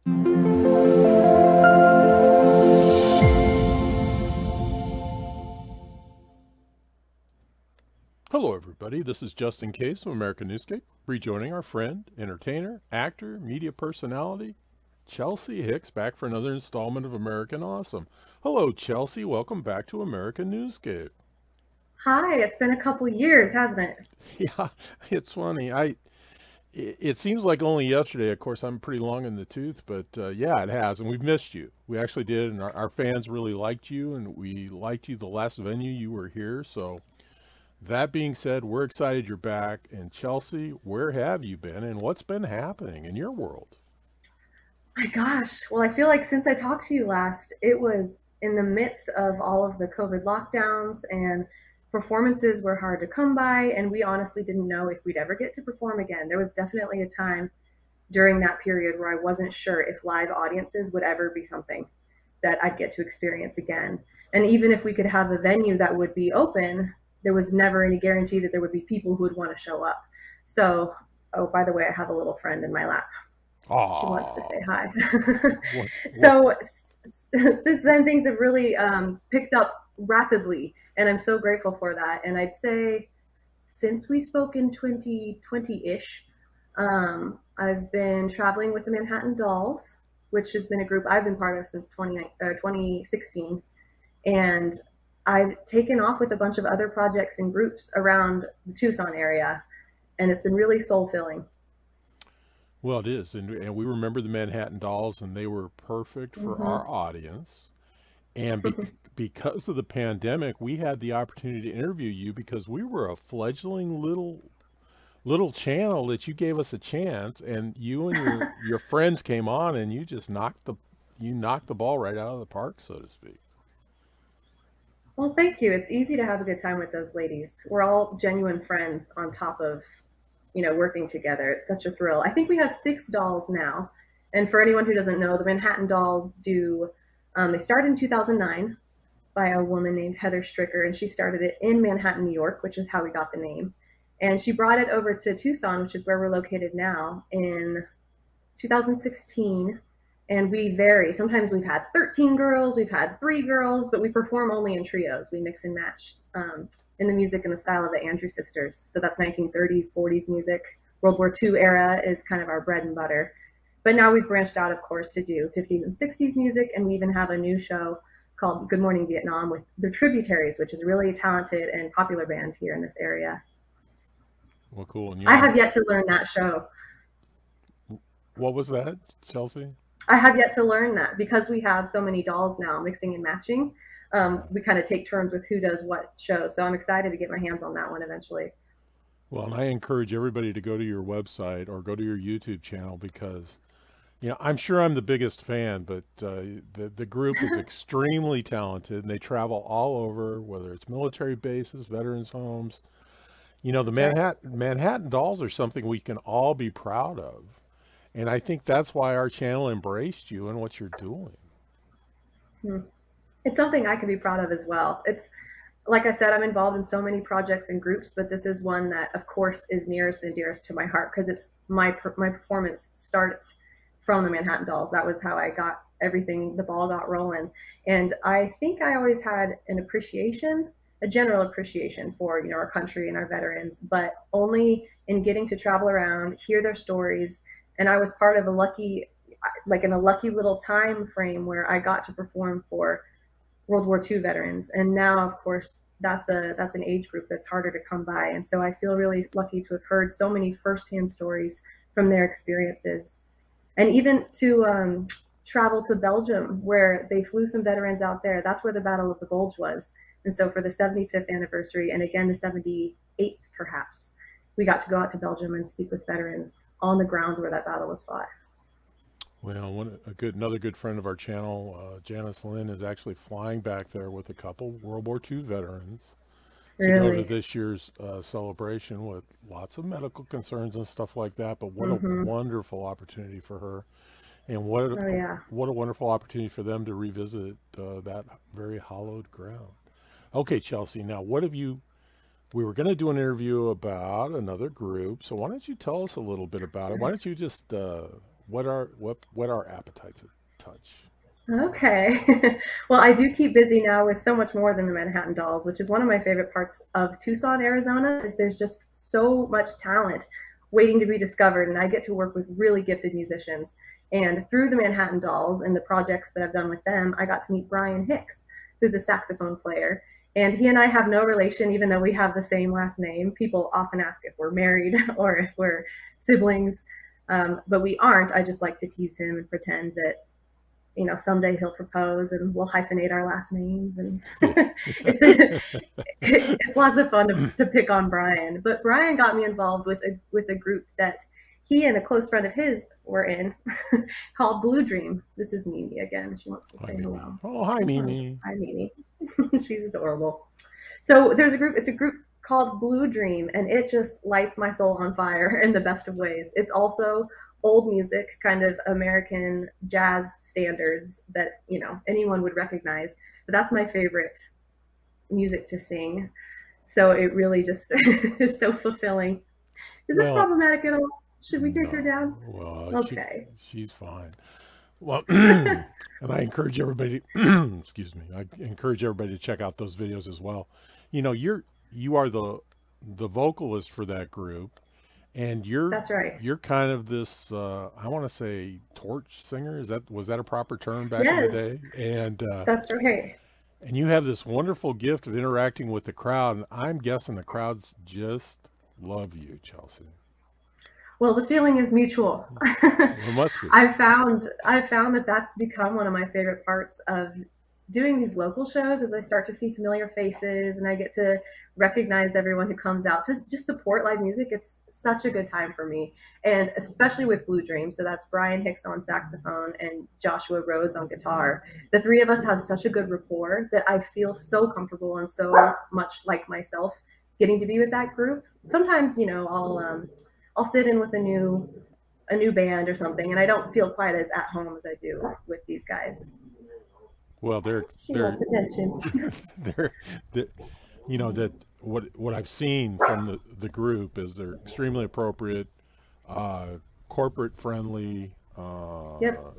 Hello, everybody. This is Justin Case from American Newscape, rejoining our friend, entertainer, actor, media personality, Chelsee Hicks, back for another installment of American Awesome. Hello, Chelsee. Welcome back to American Newscape. Hi, it's been a couple years, hasn't it? Yeah, it's funny. It seems like only yesterday. Of course, I'm pretty long in the tooth, but yeah, it has, and we've missed you. We actually did, and our fans really liked you, and we liked you the last venue you were here. So that being said, we're excited you're back. And Chelsee, where have you been, and what's been happening in your world? My gosh. Well, I feel like since I talked to you last, it was in the midst of all of the COVID lockdowns and performances were hard to come by. And we honestly didn't know if we'd ever get to perform again. There was definitely a time during that period where I wasn't sure if live audiences would ever be something that I'd get to experience again. And even if we could have a venue that would be open, there was never any guarantee that there would be people who would want to show up. So, oh, by the way, I have a little friend in my lap. She wants to Ah, say hi. what? So since then, things have really picked up rapidly, and I'm so grateful for that. And I'd say since we spoke in 2020-ish, I've been traveling with the Manhattan Dolls, which has been a group I've been part of since 2016. And I've taken off with a bunch of other projects and groups around the Tucson area, and it's been really soul filling. Well, it is, and we remember the Manhattan Dolls, and they were perfect for Hmm. our audience. And because of the pandemic, we had the opportunity to interview you because we were a fledgling little channel that you gave us a chance, and you and your friends came on, and you just knocked the ball right out of the park, so to speak. Well, thank you. It's easy to have a good time with those ladies. We're all genuine friends on top of, working together. It's such a thrill. I think we have six dolls now. And for anyone who doesn't know, the Manhattan Dolls they started in 2009 by a woman named Heather Stricker, and she started it in Manhattan, New York, which is how we got the name. And she brought it over to Tucson, which is where we're located now, in 2016. And we vary. Sometimes we've had 13 girls, we've had three girls, but we perform only in trios. We mix and match in the music and the style of the Andrew Sisters. So that's 1930s, 40s music. World War II era is kind of our bread and butter. But now we've branched out, of course, to do 50s and 60s music. And we even have a new show called Good Morning Vietnam with the Tributaries, which is a really talented and popular band here in this area. Well, cool. And I have yet to learn that show. what was that, Chelsee? I have yet to learn that because we have so many dolls now mixing and matching. We kind of take turns with who does what show. So I'm excited to get my hands on that one eventually. Well, and I encourage everybody to go to your website or go to your YouTube channel because, I'm sure I'm the biggest fan, but the group is extremely talented and they travel all over, whether it's military bases, veterans homes. The Right. Manhattan Dolls are something we can all be proud of. And I think that's why our channel embraced you and what you're doing. Hmm. It's something I can be proud of as well. It's like I said, I'm involved in so many projects and groups, but this is one that, of course, is nearest and dearest to my heart because it's my performance starts from the Manhattan Dolls. That was how I got everything. The ball got rolling, and I think I always had an appreciation, a general appreciation for our country and our veterans, but only in getting to travel around, hear their stories, and I was part of a lucky, like in a lucky little time frame where I got to perform for World War II veterans. And now, of course, that's an age group that's harder to come by. And so I feel really lucky to have heard so many firsthand stories from their experiences, and even to travel to Belgium, where they flew some veterans out there. That's where the Battle of the Bulge was. And so for the 75th anniversary, and again the 78th, perhaps, we got to go out to Belgium and speak with veterans on the grounds where that battle was fought. Well, another good friend of our channel, Janice Lynn, is actually flying back there with a couple World War II veterans to go to Really. this year's celebration with lots of medical concerns and stuff like that. But what a Mm-hmm. wonderful opportunity for her, and Oh yeah. what a wonderful opportunity for them to revisit that very hallowed ground. Okay, Chelsee. Now, what have you? We were going to do an interview about another group, so why don't you tell us a little bit That's about it? Why right. don't you just what are appetites at touch? Okay. Well, I do keep busy now with so much more than the Manhattan Dolls, which is one of my favorite parts of Tucson, Arizona, is there's just so much talent waiting to be discovered, and I get to work with really gifted musicians. And through the Manhattan Dolls and the projects that I've done with them, I got to meet Brian Hicks, who's a saxophone player. And he and I have no relation, even though we have the same last name. People often ask if we're married or if we're siblings, but we aren't. I just like to tease him and pretend that someday he'll propose and we'll hyphenate our last names. And it's lots of fun to pick on Brian. But Brian got me involved with a group that he and a close friend of his were in called Blue Dream. This is Mimi again. She wants to say hello. Oh, hi, Mimi. Hi, Mimi. She's adorable. So there's a group. It's a group called Blue Dream, and it just lights my soul on fire in the best of ways. It's also old music, kind of American jazz standards that anyone would recognize, but that's my favorite music to sing. So it really just is so fulfilling. Is this problematic at all? Should we take her down? Well, okay. She's fine. Well, and I encourage everybody excuse me, I encourage everybody to check out those videos as well. You are the vocalist for that group. And that's right. You're kind of this, I want to say, torch singer. Was that a proper term back in the day? And that's right. And you have this wonderful gift of interacting with the crowd. And I'm guessing the crowds just love you, Chelsee. Well, the feeling is mutual. It must be. I found that that's become one of my favorite parts of doing these local shows, as I start to see familiar faces and I get to recognize everyone who comes out to just support live music. It's such a good time for me, and especially with Blue Dream. So that's Brian Hicks on saxophone and Joshua Rhodes on guitar. The three of us have such a good rapport that I feel so comfortable and so much like myself getting to be with that group. Sometimes, I'll sit in with a new band or something, and I don't feel quite as at home as I do with these guys. Well, she wants attention. That what I've seen from the group is they're extremely appropriate, corporate friendly,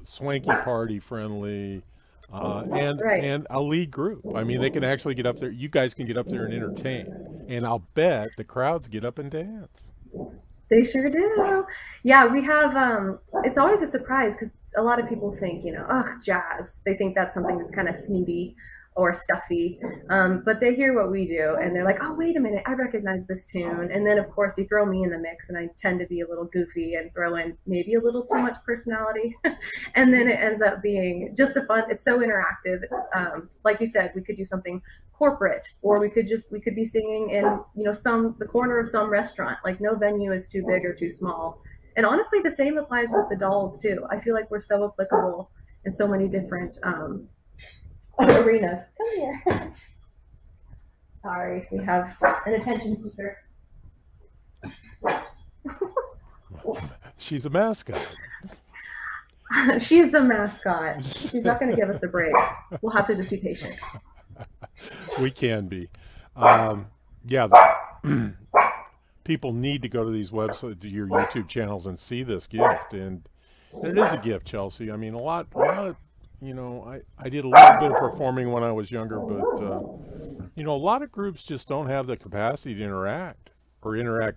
swanky party friendly, and a lead group. I mean, they can actually get up there. You guys can get up there and entertain, and I'll bet the crowds get up and dance. They sure do. Yeah, we have, it's always a surprise because a lot of people think, jazz. They think that's something that's kind of snooty or stuffy, but they hear what we do and they're like, oh, wait a minute, I recognize this tune. And then, of course, you throw me in the mix and I tend to be a little goofy and throw in maybe a little too much personality. And then it ends up being just it's so interactive. It's like you said, we could do something corporate, or we could be singing in the corner of some restaurant. Like, no venue is too big or too small. And honestly, the same applies with the dolls too. I feel like we're so applicable in so many different arenas. Come here. Sorry, we have an attention seeker. She's a mascot. She's the mascot. She's not going to give us a break. We'll have to just be patient. We can be. People need to go to these websites, to your YouTube channels, and see this gift. And it is a gift, Chelsee. I mean, a lot of, I did a little bit of performing when I was younger, but, a lot of groups just don't have the capacity to interact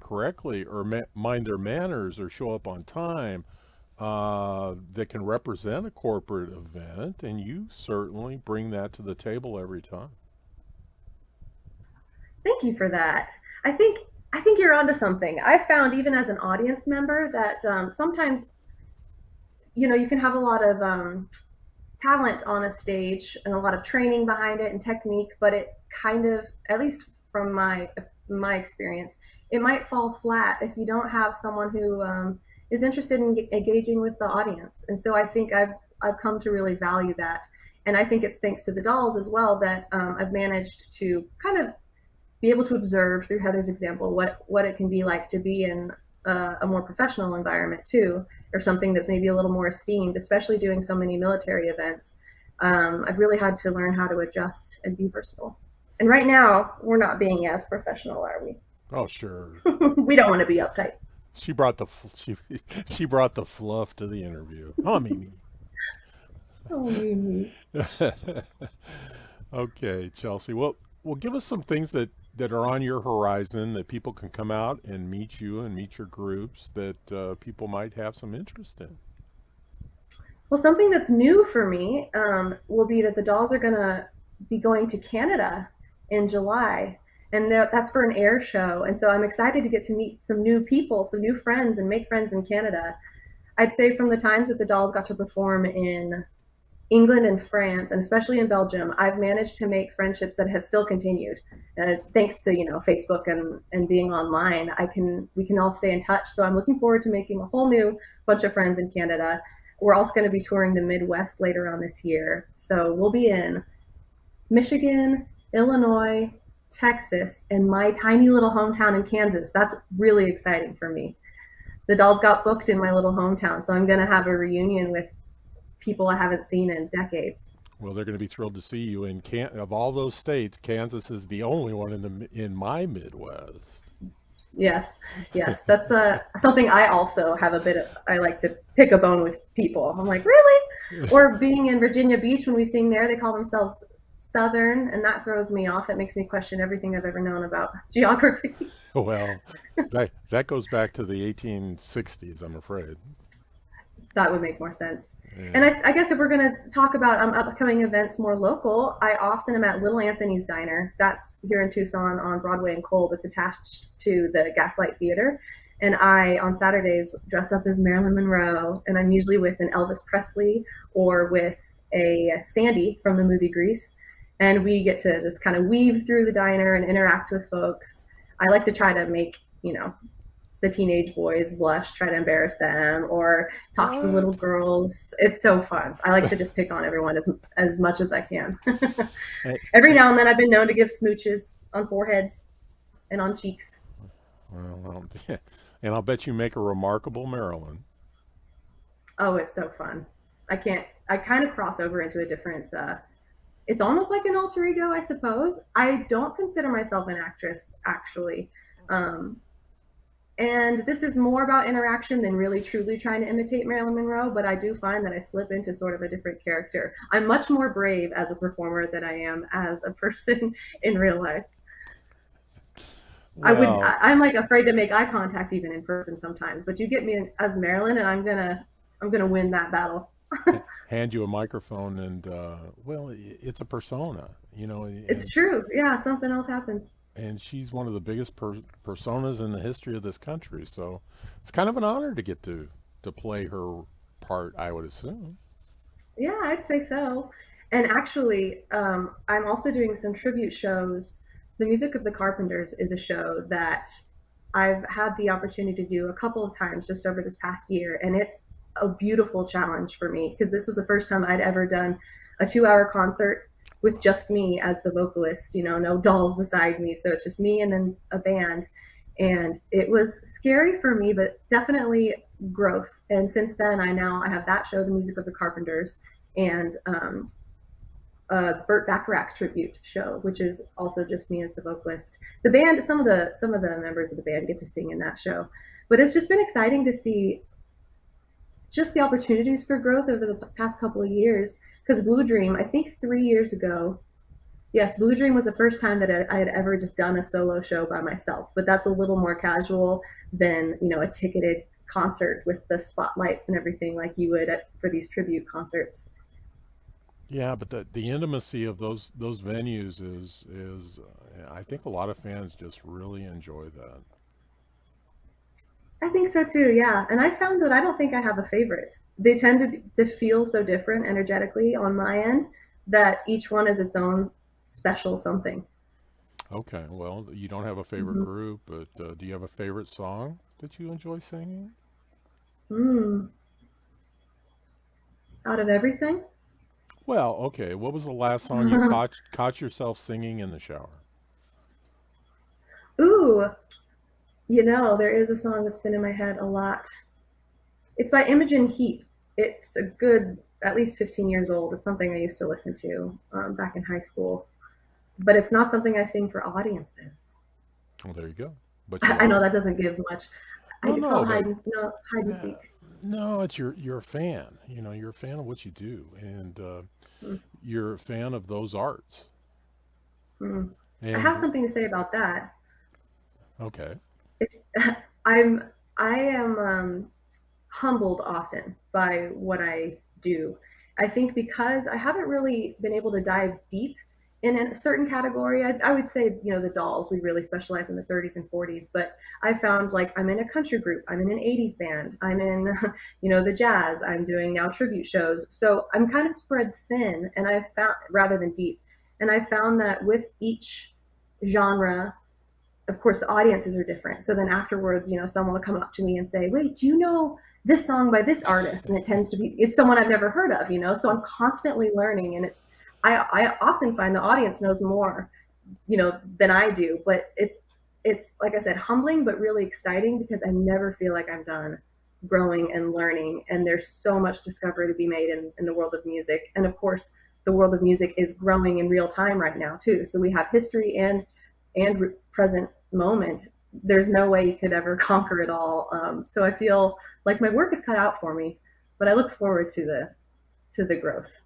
correctly, or mind their manners, or show up on time, that can represent a corporate event. And you certainly bring that to the table every time. Thank you for that. I think you're onto something. I found, even as an audience member, that sometimes, you can have a lot of talent on a stage and a lot of training behind it and technique, but it kind of, at least from my experience, it might fall flat if you don't have someone who is interested in engaging with the audience. And so I think I've come to really value that. And I think it's thanks to the dolls as well that I've managed to kind of be able to observe, through Heather's example, what it can be like to be in a more professional environment too, or something that's maybe a little more esteemed, especially doing so many military events. I've really had to learn how to adjust and be versatile. And right now, we're not being as professional, are we? Oh, sure. We don't want to be uptight. She brought the she brought the fluff to the interview. Oh, Mimi. Oh, Mimi. Okay, Chelsea. Well, give us some things that are on your horizon that people can come out and meet you and meet your groups that people might have some interest in. Well, something that's new for me will be that the dolls are going to be going to Canada in July. And that's for an air show. And so I'm excited to get to meet some new people, some new friends, and make friends in Canada. I'd say from the times that the dolls got to perform in England and France, and especially in Belgium, I've managed to make friendships that have still continued. Thanks to Facebook and being online, we can all stay in touch. So I'm looking forward to making a whole new bunch of friends in Canada. We're also going to be touring the Midwest later on this year, so we'll be in Michigan, Illinois, Texas, and my tiny little hometown in Kansas. That's really exciting for me. The dolls got booked in my little hometown, so I'm going to have a reunion with people I haven't seen in decades. Well, they're going to be thrilled to see you. In of all those states, Kansas is the only one in my Midwest. Yes, yes, that's something I also have a bit of. I like to pick a bone with people. I'm like, really? Or being in Virginia Beach when we sing there, they call themselves Southern, and that throws me off. It makes me question everything I've ever known about geography. Well, that goes back to the 1860s, I'm afraid. That would make more sense. Yeah. And I guess if we're going to talk about upcoming events more local, I often am at Little Anthony's Diner. That's here in Tucson on Broadway and Kolb. It's attached to the Gaslight Theater. And I, on Saturdays, dress up as Marilyn Monroe. And I'm usually with an Elvis Presley or with a Sandy from the movie Grease. And we get to just kind of weave through the diner and interact with folks. I like to try to make, the teenage boys blush, try to embarrass them, or talk to the little What? girls. It's so fun. I like to just pick on everyone as much as I can. Hey, Every now and then I've been known to give smooches on foreheads and on cheeks. well, and I'll bet you make a remarkable Marilyn. Oh, it's so fun. I kind of cross over into a different, it's almost like an alter ego, I suppose. I don't consider myself an actress, actually. Um, And this is more about interaction than really truly trying to imitate Marilyn Monroe, but I do find that I slip into sort of a different character. I'm much more brave as a performer than I am as a person in real life. Well, I'm like afraid to make eye contact even in person sometimes, but you get me as Marilyn and I'm gonna win that battle. hand you a microphone and well, it's a persona, It's true. Yeah, something else happens. and she's one of the biggest personas in the history of this country. So it's kind of an honor to get to play her part, I would assume. Yeah, I'd say so. And actually, I'm also doing some tribute shows. The Music of the Carpenters is a show that I've had the opportunity to do a couple of times just over this past year. And it's a beautiful challenge for me because this was the first time I'd ever done a 2 hour concert with just me as the vocalist, no dolls beside me. So it's just me and then a band. And it was scary for me, but definitely growth. And since then, I have that show, The Music of the Carpenters, and a Burt Bacharach tribute show, which is also just me as the vocalist. The band, some of the members of the band get to sing in that show, but it's just been exciting to see just the opportunities for growth over the past couple of years. Because Blue Dream, I think 3 years ago, yes, Blue Dream was the first time that I had ever just done a solo show by myself. But that's a little more casual than a ticketed concert with the spotlights and everything like you would for these tribute concerts. Yeah, but the intimacy of those venues is I think a lot of fans just really enjoy that. I think so too, yeah. And I found that I don't think I have a favorite. They tend to feel so different energetically on my end that each one is its own special something. Okay, well, you don't have a favorite Hmm. group, but do you have a favorite song that you enjoy singing? Mm. Out of everything? Well, okay. What was the last song you caught yourself singing in the shower? Ooh, there is a song that's been in my head a lot. It's by Imogen Heap. It's a good, at least 15 years old. It's something I used to listen to back in high school, but it's not something I sing for audiences. Well, there you go. But you I know are. that doesn't give much. No, It's no, called but hide and no, seek. no, it's you're a fan. You know, you're a fan of what you do, and Mm, you're a fan of those arts. mm. I have And something to say about that. okay, I'm I am humbled often by what I do. I think because I haven't really been able to dive deep in a certain category. I would say, the dolls, we really specialize in the 30s and 40s, but I found like I'm in a country group, I'm in an 80s band, I'm in, the jazz, I'm doing now tribute shows. So I'm kind of spread thin and I've found rather than deep. And I found that with each genre, of course the audiences are different, so then afterwards, someone will come up to me and say, wait, do you know this song by this artist? And it tends to be, it's someone I've never heard of, so I'm constantly learning. And I often find the audience knows more, than I do, but it's like I said, humbling but really exciting, because I never feel like I'm done growing and learning, and there's so much discovery to be made in the world of music. And of course the world of music is growing in real time right now too, so we have history and present moment. There's no way you could ever conquer it all. So I feel like my work is cut out for me, but I look forward to the growth.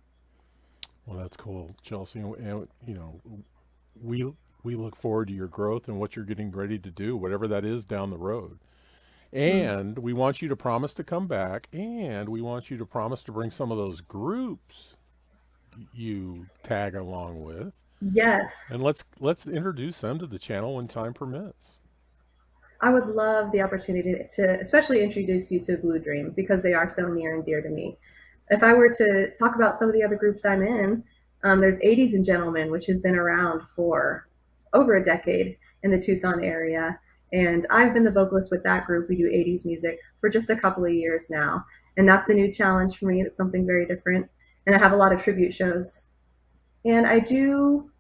well, that's cool, Chelsea. And we we look forward to your growth and what you're getting ready to do, whatever that is down the road. Mm. And we want you to promise to come back, and we want you to promise to bring some of those groups you tag along with, Yes, and let's introduce them to the channel when time permits. I would love the opportunity to especially introduce you to Blue Dream, because they are so near and dear to me. If I were to talk about some of the other groups I'm in, there's 80s and Gentlemen, which has been around for over a decade in the Tucson area. And I've been the vocalist with that group. We do 80s music for just a couple of years now. And that's a new challenge for me. It's something very different. And I have a lot of tribute shows. And I do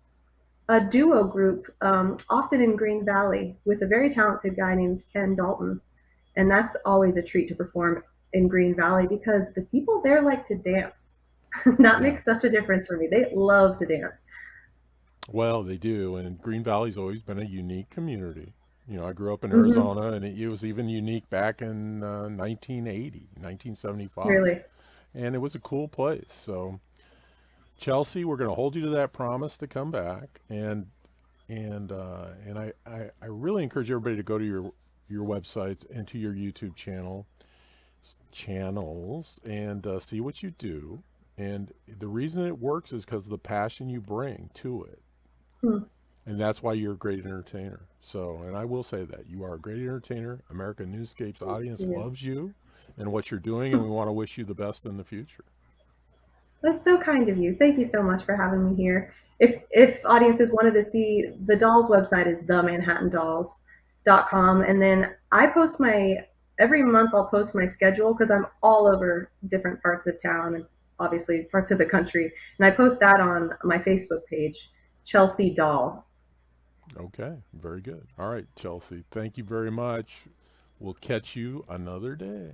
a duo group, often in Green Valley, with a very talented guy named Ken Dalton. And that's always a treat to perform in Green Valley, because the people there like to dance. That Yeah. makes such a difference for me. They love to dance. Well, they do, and Green Valley's always been a unique community. I grew up in Hmm. Arizona, and it was even unique back in 1980, 1975, Really. and it was a cool place. So, Chelsea, we're going to hold you to that promise to come back, and I really encourage everybody to go to your websites and to your YouTube channels and see what you do. And the reason it works is because of the passion you bring to it. Hmm. And that's why you're a great entertainer. So, and I will say that you are a great entertainer. American Newscape's audience Yeah. loves you and what you're doing, and we want to wish you the best in the future. That's so kind of you. Thank you so much for having me here. If audiences wanted to see, the dolls website is themanhattandolls.com, and then I post my every month I'll post my schedule, because I'm all over different parts of town and obviously parts of the country, and I post that on my Facebook page, Chelsee Doll. Okay, very good. All right, Chelsea, thank you very much. We'll catch you another day.